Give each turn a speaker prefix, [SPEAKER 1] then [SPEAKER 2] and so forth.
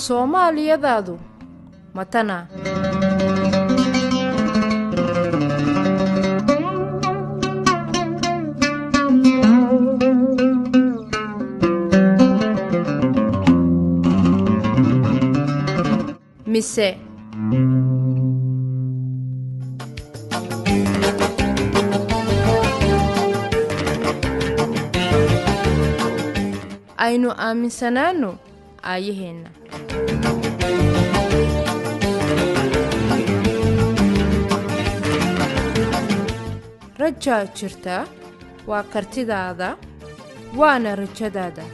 [SPEAKER 1] Soomaaliyadaadu matana mise aynu aaminsanaano aayaheena rajaa jirta waa kartidaada waana rajadaada